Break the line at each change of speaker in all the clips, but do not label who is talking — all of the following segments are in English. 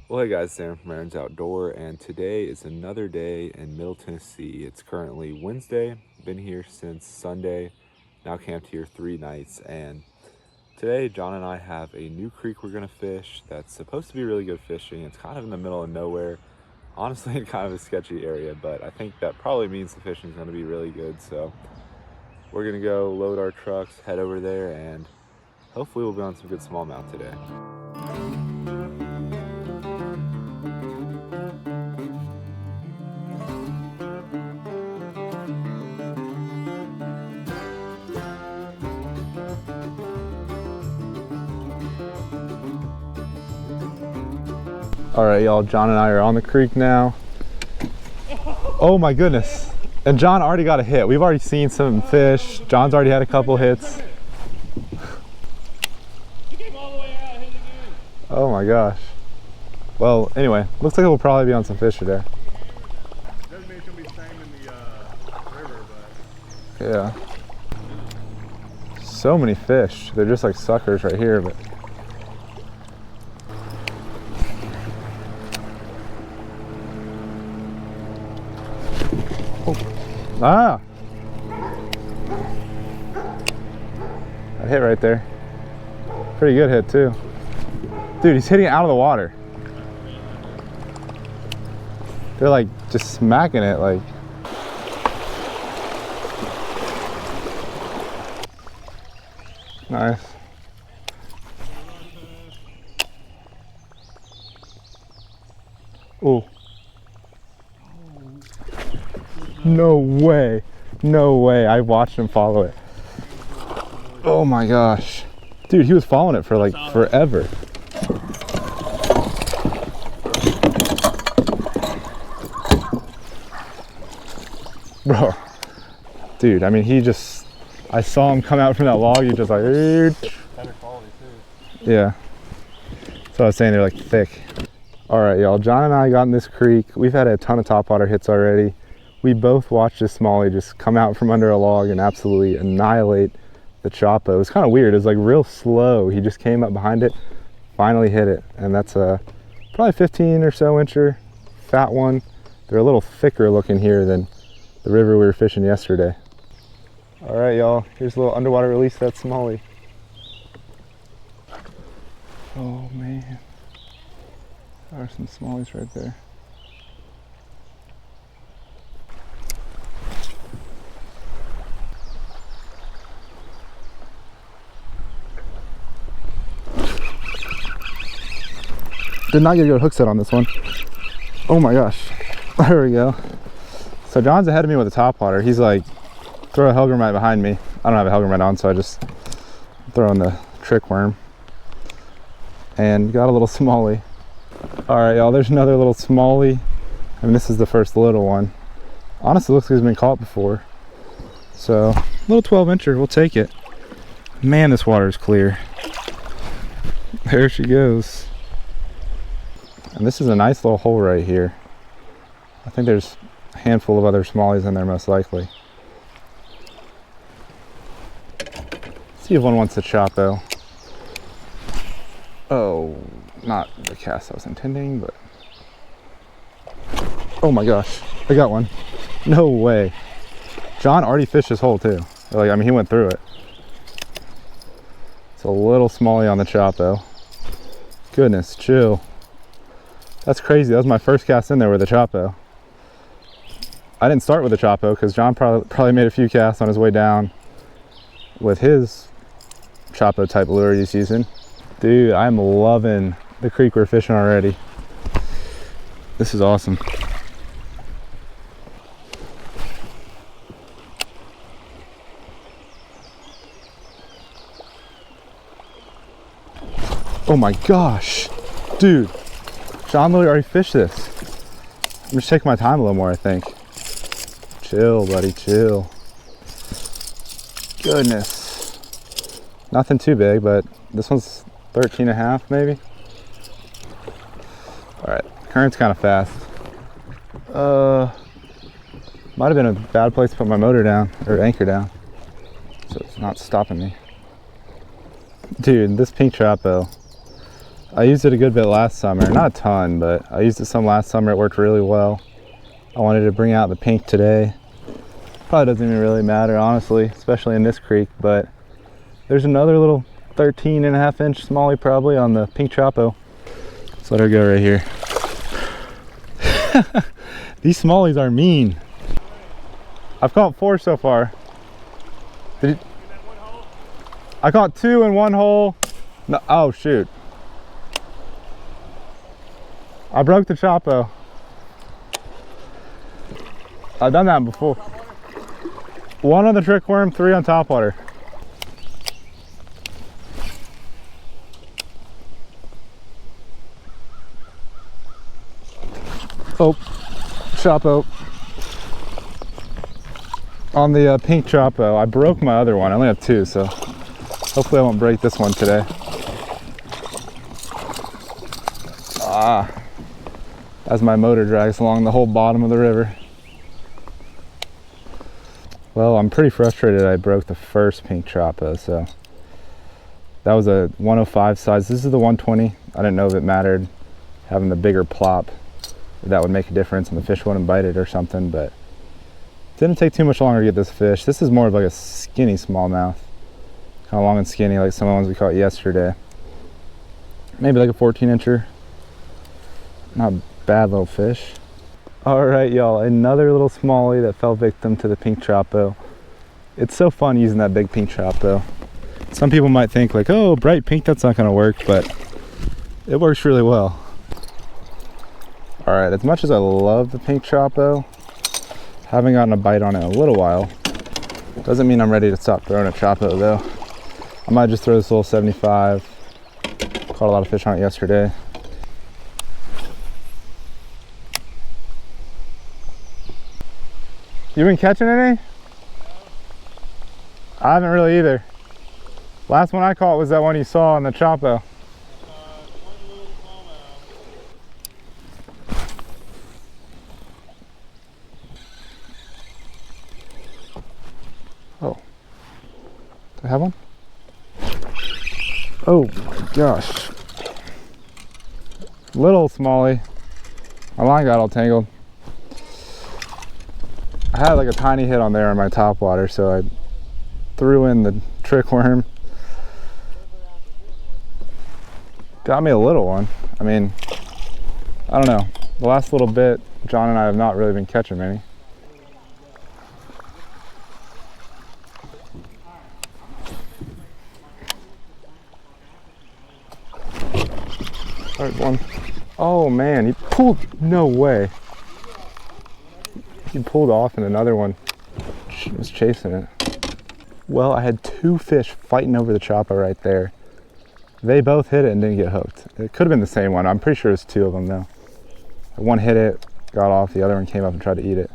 Well, hey guys, Sam from Aaron's Outdoor, and today is another day in Middle Tennessee. It's currently Wednesday, been here since Sunday, now camped here 3 nights, and today John and I have a new creek we're gonna fish that's supposed to be really good fishing. It's kind of in the middle of nowhere, honestly in kind of a sketchy area, but I think that probably means the fishing is gonna be really good, so we're gonna go load our trucks, head over there, and hopefully we'll be on some good smallmouth today. All right, y'all, John and I are on the creek now. Oh my goodness. And John already got a hit. We've already seen some fish. John's already had a couple hits. Oh my gosh. Well, anyway, looks like we'll probably be on some fish today.
Doesn't mean it's gonna be the same in the river, but
yeah. So many fish. They're just like suckers right here, but ah! That hit right there. Pretty good hit too. Dude, he's hitting it out of the water. They're like just smacking it like. Nice. Oh. No way. No way. I watched him follow it. Oh my gosh. Dude, he was following it for like forever. Bro. Dude, I mean, he just, I saw him come out from that log. He just like,
better quality too.
yeah. So I was saying, they're like thick. All right, y'all. John and I got in this creek. We've had a ton of topwater hits already. We both watched this smallie just come out from under a log and absolutely annihilate the Choppo. It was kind of weird. It was like real slow. He just came up behind it, finally hit it. And that's a probably 15 or so incher, fat one. They're a little thicker looking here than the river we were fishing yesterday. All right, y'all. Here's a little underwater release of that smallie. Oh man. There are some smallies right there. Did not get a good hook set on this one. Oh my gosh. There we go. So John's ahead of me with the topwater. He's like, throw a Helgrim right behind me. I don't have a Helgrim right on, so I just throw in the trick worm. And got a little smallie. All right, y'all, there's another little smallie. I mean, this is the first little one. Honestly, looks like he's been caught before. So, little 12 incher, we'll take it. Man, this water is clear. There she goes. And this is a nice little hole right here. I think there's a handful of other smallies in there most likely. See if one wants to Choppo. Oh, not the cast I was intending, but. Oh my gosh, I got one. No way. John already fished this hole too. Like, I mean, he went through it. It's a little smallie on the Choppo. Goodness, chill. That's crazy. That was my first cast in there with a Choppo. I didn't start with a Choppo because John probably made a few casts on his way down with his Choppo type lure he's using. Dude, I'm loving the creek we're fishing already. This is awesome. Oh my gosh, dude. John literally already fished this. I'm just taking my time a little more, I think. Chill, buddy, chill. Goodness. Nothing too big, but this one's 13 and a half maybe. All right, current's kind of fast. Might have been a bad place to put my motor down, or anchor down. So it's not stopping me. Dude, this pink Choppo, I used it a good bit last summer, not a ton, but I used it some last summer. It worked really well. I wanted to bring out the pink today. Probably doesn't even really matter, honestly, especially in this creek, but there's another little 13.5-inch smallie probably on the pink Choppo. Let's let her go right here. These smallies are mean. I've caught 4 so far. I caught 2 in one hole. No, oh shoot. I broke the Choppo. I've done that before. 1 on the trick worm, 3 on topwater. Oh, Choppo. On the pink Choppo. I broke my other one. I only have 2, so hopefully I won't break this one today. As my motor drags along the whole bottom of the river. Well, I'm pretty frustrated I broke the first pink Choppo, so that was a 105 size. This is the 120. I didn't know if it mattered having the bigger plop, if that would make a difference and the fish wouldn't bite it or something, but it didn't take too much longer to get this fish. This is more of like a skinny smallmouth, kind of long and skinny like some of the ones we caught yesterday. Maybe like a 14-incher. Not a bad little fish. All right, y'all, another little smallie that fell victim to the pink Choppo. It's so fun using that big pink Choppo. Some people might think like, oh, bright pink, that's not gonna work, but it works really well. All right, as much as I love the pink Choppo, haven't gotten a bite on it in a little while. Doesn't mean I'm ready to stop throwing a Choppo though. I might just throw this little 75. Caught a lot of fish on it yesterday. You been catching any? No. I haven't really either. Last one I caught was that one you saw on the Choppo.
One little smallmouth.
Oh. Do I have one? Oh my gosh. Little smallie. My line got all tangled. I had like a tiny hit on there on my topwater, so I threw in the trick worm. Got me a little one. I mean, I don't know. The last little bit, John and I have not really been catching many. There's one. Oh man, he pulled, no way. He pulled off and another one was chasing it. Well, I had 2 fish fighting over the Choppo right there. They both hit it and didn't get hooked. It could have been the same one. I'm pretty sure it's 2 of them though. One hit it, got off, the other one came up and tried to eat it.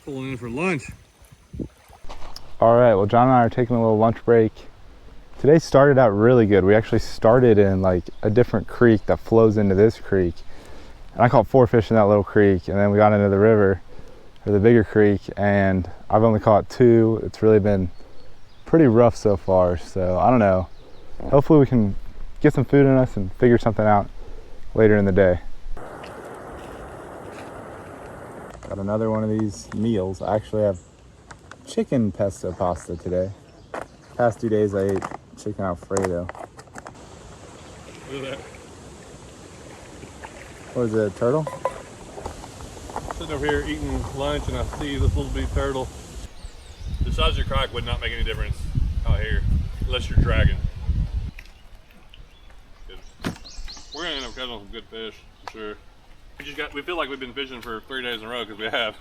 Pulling in for lunch.
All right, well, John and I are taking a little lunch break. Today started out really good. We actually started in like a different creek that flows into this creek. And I caught 4 fish in that little creek, and then we got into the river. or the bigger creek, and I've only caught 2. It's really been pretty rough so far, so I don't know. Hopefully we can get some food in us and figure something out later in the day. Got another one of these meals. I actually have chicken pesto pasta today. Past 2 days I ate chicken Alfredo.
Look at that.
What is it, a turtle?
Sitting over here eating lunch and I see this little bitty turtle. The size of your crack would not make any difference out here unless you're dragging. We're gonna end up catching some good fish, for sure. We feel like we've been fishing for 3 days in a row because we have.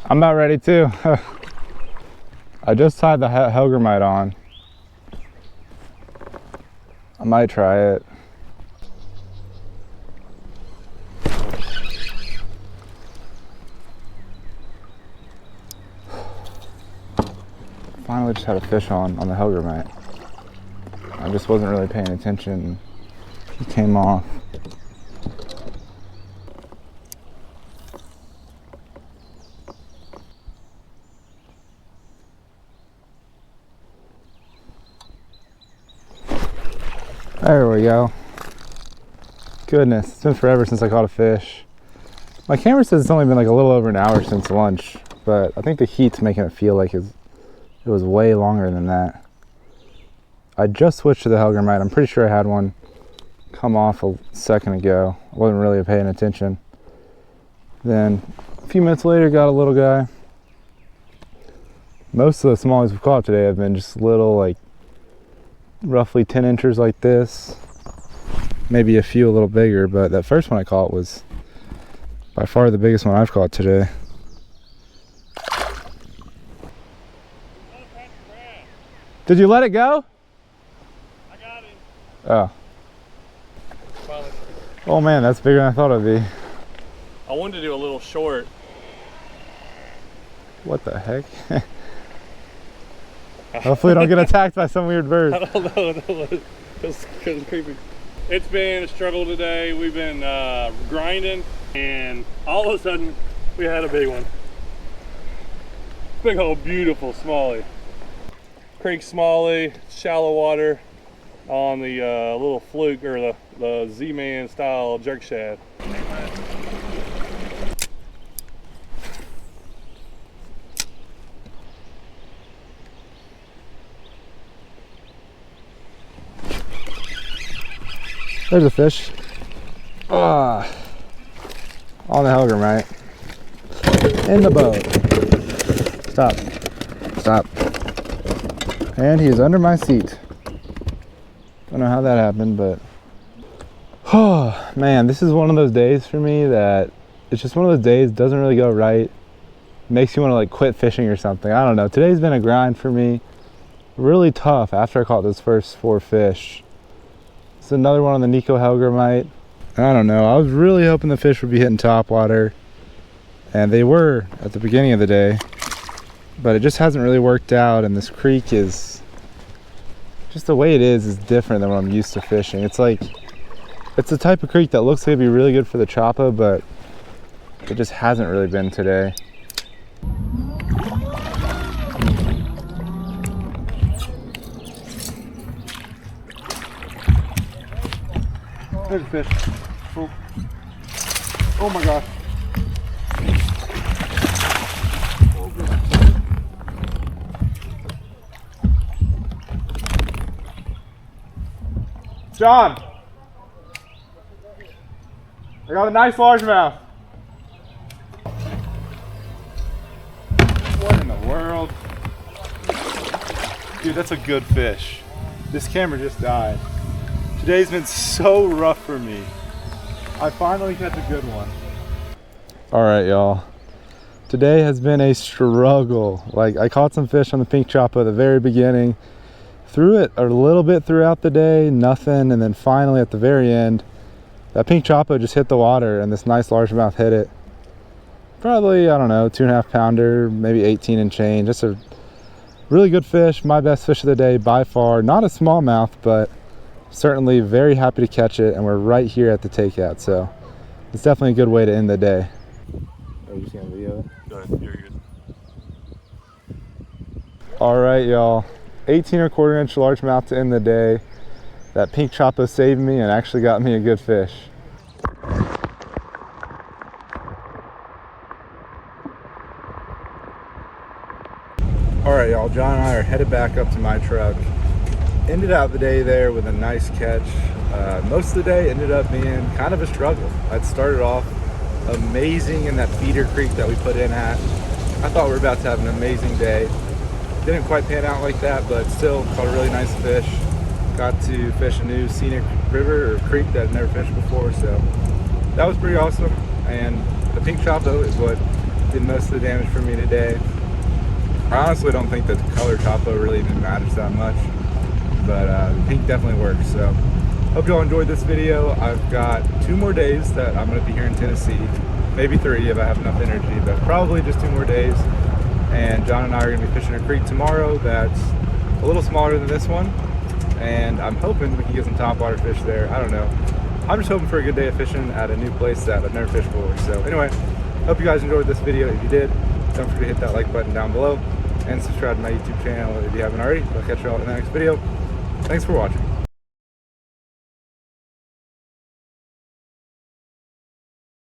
I'm about ready too. I just tied the Helgermite on. I might try it. Finally just had a fish on the Helgermite. I just wasn't really paying attention. He came off. There we go. Goodness, it's been forever since I caught a fish. My camera says it's only been like a little over an hour since lunch, but I think the heat's making it feel like it was way longer than that. I just switched to the Helgermite. I'm pretty sure I had one come off a second ago. I wasn't really paying attention. Then a few minutes later, got a little guy. Most of the smallies we've caught today have been just little, like roughly 10 inches like this. Maybe a few a little bigger, but that first one I caught was by far the biggest one I've caught today. Did you let it go?
I got him.
Oh.
Finally.
Oh man, that's bigger than I thought it'd be.
I wanted to do a little short.
What the heck? Hopefully don't get attacked by some weird bird.
I don't know. It's creepy. It's been a struggle today. We've been grinding, and all of a sudden we had a big one. Big old beautiful smallie. Creek smallie, shallow water on the little fluke or the Z-Man style jerk shad.
There's a fish. Ah, on the Helgermite. In the boat. Stop. Stop. And he is under my seat. Don't know how that happened, but oh man, this is one of those days for me that it's just one of those days, doesn't really go right. Makes you want to like quit fishing or something. I don't know. Today's been a grind for me. Really tough after I caught those first 4 fish. It's another one on the Nico Helgermite. I don't know. I was really hoping the fish would be hitting topwater, and they were at the beginning of the day, but it just hasn't really worked out. And this creek is just the way it is different than what I'm used to fishing. It's like it's the type of creek that looks like it'd be really good for the Choppo, but it just hasn't really been today. There's a fish. Oh, oh my gosh. John! I got a nice largemouth. What in the world? Dude, that's a good fish. This camera just died. Today's been so rough for me. I finally got a good one. All right, y'all. Today has been a struggle. Like, I caught some fish on the pink Choppo at the very beginning. Threw it a little bit throughout the day, nothing. And then finally at the very end, that pink Choppo just hit the water and this nice largemouth hit it. Probably, I don't know, 2.5 pounder, maybe 18 and change. Just a Really good fish, my best fish of the day by far. Not a smallmouth, but certainly very happy to catch it, and we're right here at the takeout, so it's definitely a good way to end the day. Are you just gonna video it?
Go ahead, you're good.
All right, y'all. 18¼ inch largemouth to end the day. That pink Choppo saved me and actually got me a good fish. All right, y'all, John and I are headed back up to my truck. Ended out the day there with a nice catch. Most of the day ended up being kind of a struggle. I'd started off amazing in that feeder creek that we put in at. I thought we were about to have an amazing day. Didn't quite pan out like that, but still caught a really nice fish. Got to fish a new scenic river or creek that I'd never fished before, so that was pretty awesome. And the pink Choppo is what did most of the damage for me today. I honestly don't think that the color Choppo really even matters that much, but the pink definitely works. So hope y'all enjoyed this video. I've got 2 more days that I'm going to be here in Tennessee, maybe 3 if I have enough energy, but probably just 2 more days. And John and I are going to be fishing a creek tomorrow that's a little smaller than this one, and I'm hoping we can get some topwater fish there. I don't know. I'm just hoping for a good day of fishing at a new place that I've never fished before. So anyway, hope you guys enjoyed this video. If you did, don't forget to hit that like button down below and subscribe to my YouTube channel if you haven't already. I'll catch you all in the next video. Thanks for watching.